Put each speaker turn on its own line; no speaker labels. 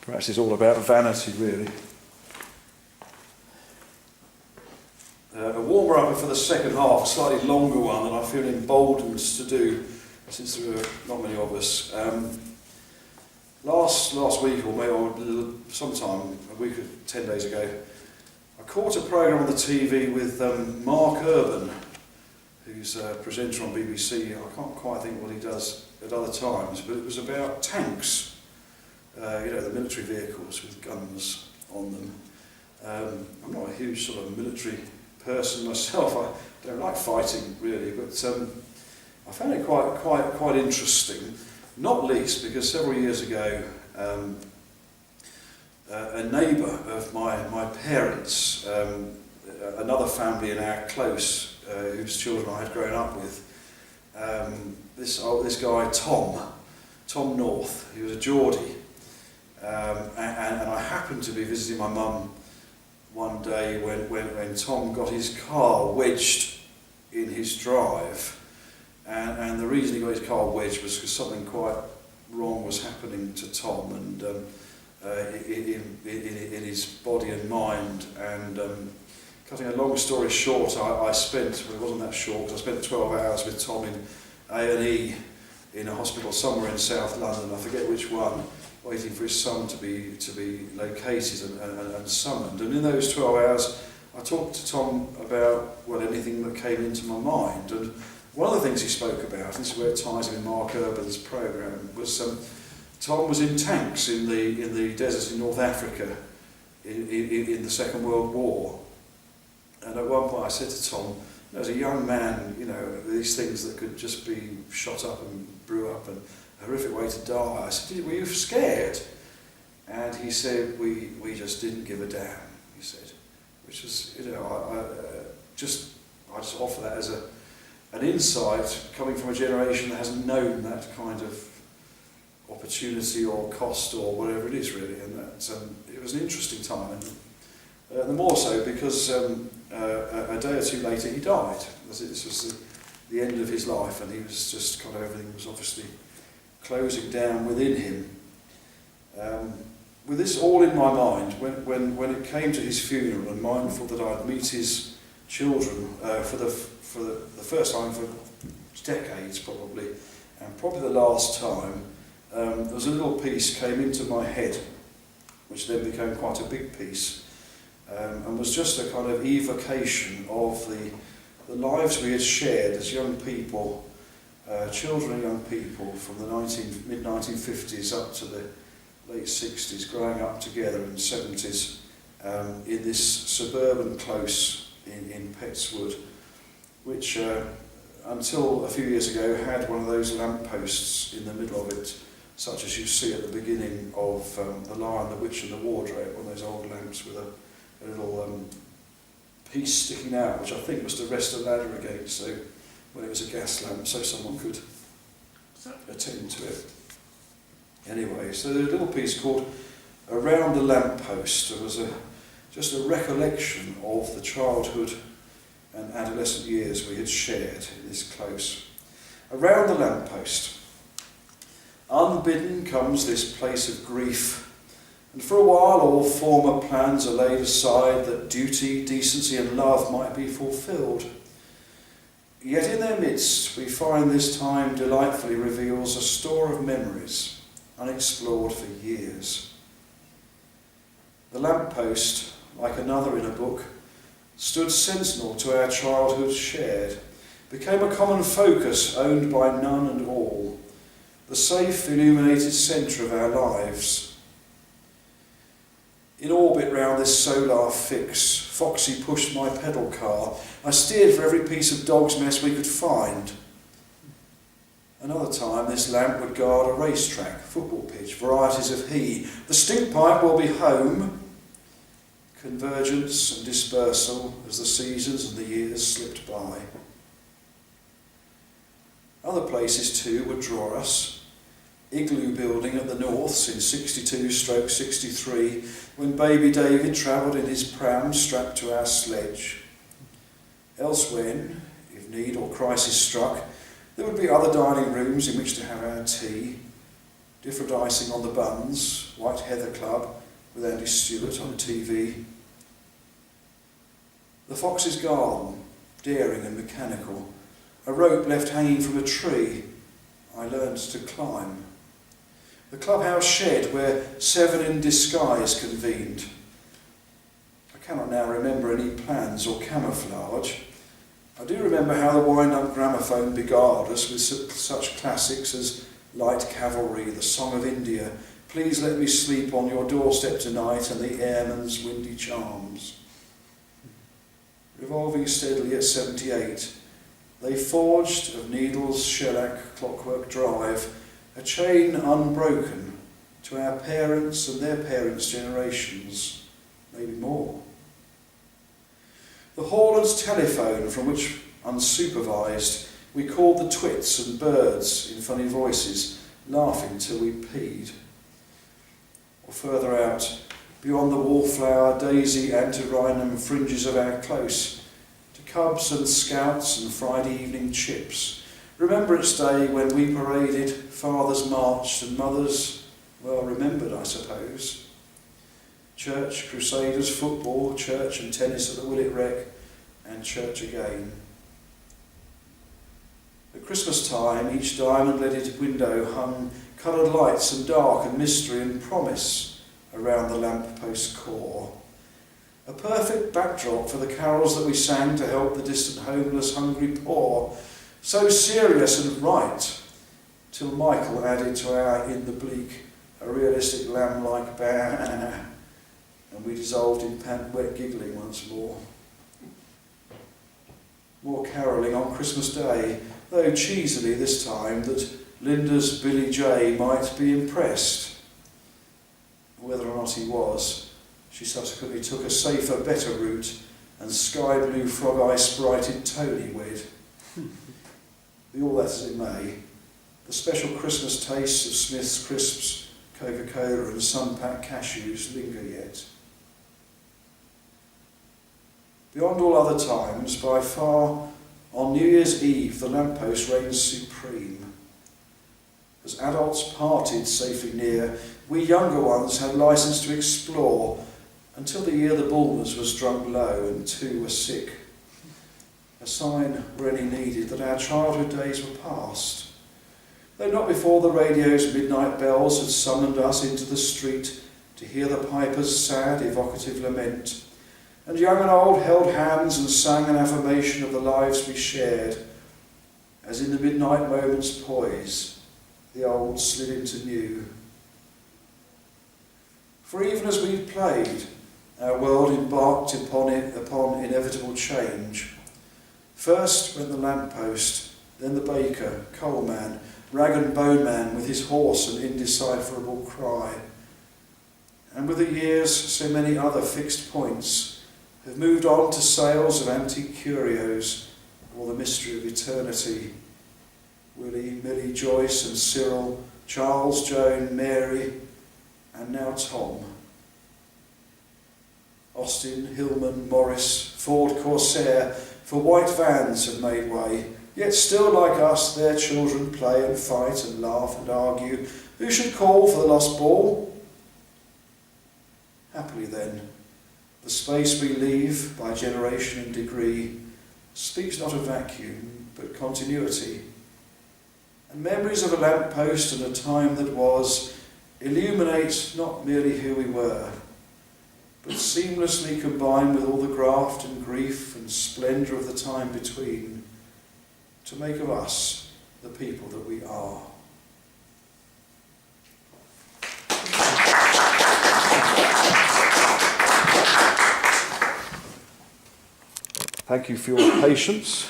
Perhaps it's all about vanity, really. A warmer up for the second half, a slightly longer one, and I feel emboldened to do, since there are not many of us. Last week, or maybe sometime, a week or 10 days ago, I caught a programme on the TV with Mark Urban, who's a presenter on BBC. I can't quite think what he does at other times, but it was about tanks, the military vehicles with guns on them. I'm not a huge sort of military person myself. I don't like fighting really, but I found it quite interesting. Not least because several years ago, a neighbour of my parents, another family in our close, whose children I had grown up with, this guy Tom North, he was a Geordie, and I happened to be visiting my mum one day when Tom got his car wedged in his drive, and the reason he got his car wedged was because something quite wrong was happening to Tom, and in his body and mind. And cutting a long story short, I spent, well, it wasn't that short, because I spent 12 hours with Tom in A&E in a hospital somewhere in South London, I forget which one, waiting for his son to be located and summoned. And in those 12 hours, I talked to Tom about, well, anything that came into my mind. And one of the things he spoke about, and this is where it ties in Mark Urban's programme, was Tom was in tanks in the desert in North Africa in the Second World War. And at one point I said to Tom, as a young man, these things that could just be shot up and brew up and a horrific way to die. I said, were you scared? And he said, we just didn't give a damn, he said. Which was, I just offer that as an insight coming from a generation that hasn't known that kind of opportunity or cost or whatever it is really, and that it was an interesting time, and the more so because a day or two later he died. This was the end of his life, and he was just kind of, everything was obviously closing down within him. With this all in my mind, when it came to his funeral, and mindful that I'd meet his children for the first time for decades probably, and probably the last time, there was a little piece came into my head, which then became quite a big piece, and was just a kind of evocation of the lives we had shared as young people, children and young people, from the mid-1950s up to the late 60s, growing up together in the 70s in this suburban close in Pettswood, which until a few years ago had one of those lampposts in the middle of it, such as you see at the beginning of The Lion, the Witch and the Wardrobe, one of those old lamps with a little piece sticking out, which I think was to rest a ladder against, so when it was a gas lamp, so someone could attend to it. Anyway, so there's a little piece called Around the Lamppost. It was just a recollection of the childhood and adolescent years we had shared in this close. Around the lamppost. Unbidden comes this place of grief, and for a while all former plans are laid aside that duty, decency and love might be fulfilled. Yet in their midst we find this time delightfully reveals a store of memories, unexplored for years. The lamppost, like another in a book, stood sentinel to our childhood shared, became a common focus owned by none and all, the safe illuminated centre of our lives. In orbit round this solar fix, Foxy pushed my pedal car. I steered for every piece of dog's mess we could find. Another time this lamp would guard a racetrack, football pitch, varieties of he. The stink pipe will be home. Convergence and dispersal as the seasons and the years slipped by. Other places too would draw us. Igloo building at the Norths in 62/63, when baby David travelled in his pram strapped to our sledge. Else when, if need or crisis struck, there would be other dining rooms in which to have our tea. different icing on the buns, White Heather Club with Andy Stewart on TV. The Fox's Garden, daring and mechanical. A rope left hanging from a tree, I learned to climb. The clubhouse shed where 7 in disguise convened. I cannot now remember any plans or camouflage. I do remember how the wind-up gramophone beguiled us with such classics as Light Cavalry, The Song of India, Please Let Me Sleep on Your Doorstep Tonight, and the Airman's Windy Charms. Revolving steadily at 78, they forged of needles, shellac, clockwork drive, a chain unbroken to our parents' and their parents' generations, maybe more. The Hawlands telephone, from which, unsupervised, we called the twits and birds in funny voices, laughing till we peed. Or further out, beyond the wallflower, daisy, antirrhinum fringes of our close, to cubs and scouts and Friday evening chips. Remembrance Day when we paraded, fathers marched and mothers, well remembered I suppose. Church, crusaders, football, church and tennis at the Willett Rec, and church again. At Christmas time, each diamond-leaded window hung coloured lights and dark and mystery and promise around the lamppost core. A perfect backdrop for the carols that we sang to help the distant homeless, hungry poor. So serious and right, till Michael added to our In the Bleak a realistic lamb-like bah, and we dissolved in wet giggling once more. More carolling on Christmas Day, though cheesily this time, that Linda's Billy J might be impressed. Whether or not he was, she subsequently took a safer, better route and sky blue frog-eye sprited Tony wed. Be all that as it may, the special Christmas tastes of Smith's crisps, Coca-Cola and sun-packed cashews linger yet. Beyond all other times, by far, on New Year's Eve, the lamppost reigns supreme. As adults parted safely near, we younger ones had licence to explore until the year the Bulmers was drunk low and 2 were sick. A sign, were any needed, that our childhood days were past. Though not before the radio's midnight bells had summoned us into the street to hear the piper's sad, evocative lament, and young and old held hands and sang an affirmation of the lives we shared, as in the midnight moment's poise, the old slid into new. For even as we played, our world embarked upon inevitable change. First went the lamppost, then the baker, coal man, rag and bone man with his hoarse and indecipherable cry. And with the years, so many other fixed points have moved on to sales of antique curios or the mystery of eternity. Willie, Millie, Joyce and Cyril, Charles, Joan, Mary, and now Tom. Austin, Hillman, Morris, Ford Corsair, for white vans have made way, yet still like us their children play and fight and laugh and argue. Who should call for the lost ball? Happily then, the space we leave by generation and degree speaks not of vacuum, but continuity. And memories of a lamppost and a time that was illuminate not merely who we were, but seamlessly combine with all the graft and grief and splendour of the time between to make of us the people that we are. Thank you for your patience.